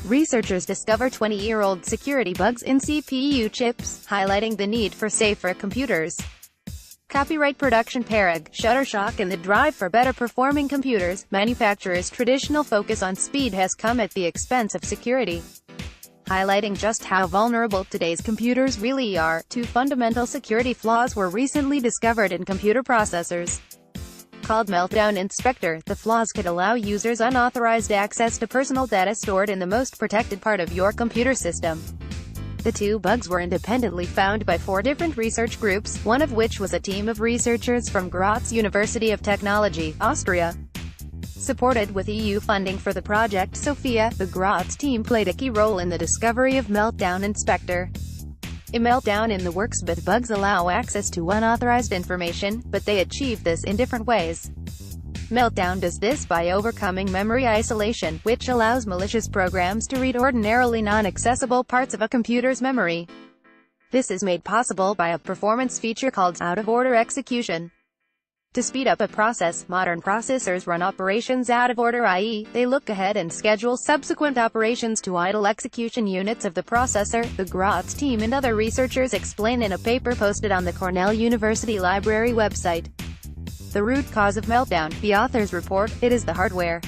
Researchers discover 20-year-old security bugs in CPU chips, highlighting the need for safer computers. Copyright production Perig, Shutterstock In. The drive for better performing computers, manufacturers' traditional focus on speed has come at the expense of security. Highlighting just how vulnerable today's computers really are, two fundamental security flaws were recently discovered in computer processors. Called Meltdown and Spectre, the flaws could allow users unauthorized access to personal data stored in the most protected part of your computer system. The two bugs were independently found by 4 different research groups, one of which was a team of researchers from Graz University of Technology, Austria. Supported with EU funding for the project Sophia, the Graz team played a key role in the discovery of Meltdown and Spectre. A meltdown in the works, but bugs allow access to unauthorized information, but they achieve this in different ways. Meltdown does this by overcoming memory isolation, which allows malicious programs to read ordinarily non-accessible parts of a computer's memory. This is made possible by a performance feature called out-of-order execution. To speed up a process, modern processors run operations out of order, i.e., they look ahead and schedule subsequent operations to idle execution units of the processor, the Graz team and other researchers explain in a paper posted on the Cornell University Library website. The root cause of meltdown, the authors report, it is the hardware.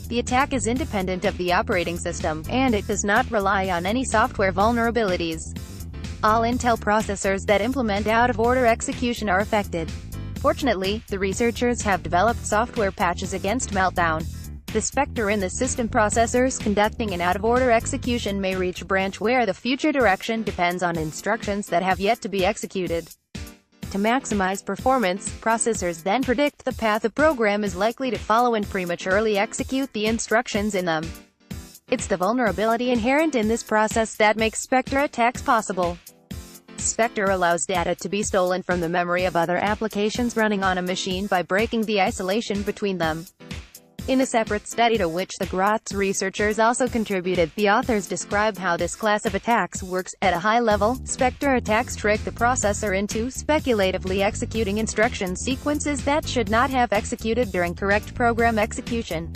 The attack is independent of the operating system, and it does not rely on any software vulnerabilities. All Intel processors that implement out-of-order execution are affected. Fortunately, the researchers have developed software patches against meltdown. The Spectre in the system processors conducting an out-of-order execution may reach a branch where the future direction depends on instructions that have yet to be executed. To maximize performance, processors then predict the path a program is likely to follow and prematurely execute the instructions in them. It's the vulnerability inherent in this process that makes Spectre attacks possible. Spectre allows data to be stolen from the memory of other applications running on a machine by breaking the isolation between them. In a separate study to which the Graz researchers also contributed, the authors describe how this class of attacks works. At a high level, Spectre attacks trick the processor into speculatively executing instruction sequences that should not have executed during correct program execution.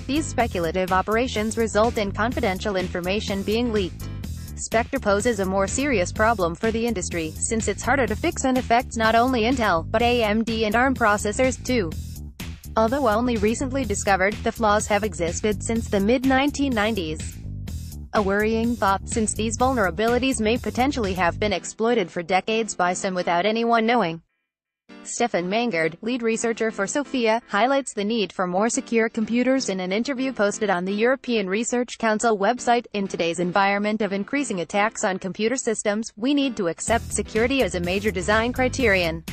These speculative operations result in confidential information being leaked. Spectre poses a more serious problem for the industry, since it's harder to fix and affects not only Intel, but AMD and ARM processors, too. Although only recently discovered, the flaws have existed since the mid-1990s. A worrying thought, since these vulnerabilities may potentially have been exploited for decades by some without anyone knowing. Stefan Mangard, lead researcher for Sophia, highlights the need for more secure computers in an interview posted on the European Research Council website. In today's environment of increasing attacks on computer systems, we need to accept security as a major design criterion.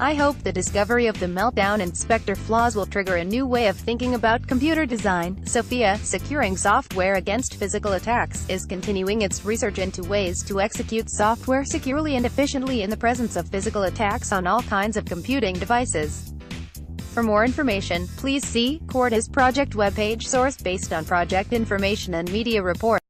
I hope the discovery of the Meltdown and Spectre flaws will trigger a new way of thinking about computer design. Sophia, securing software against physical attacks, is continuing its research into ways to execute software securely and efficiently in the presence of physical attacks on all kinds of computing devices. For more information, please see Corda's project webpage. Source based on project information and media report.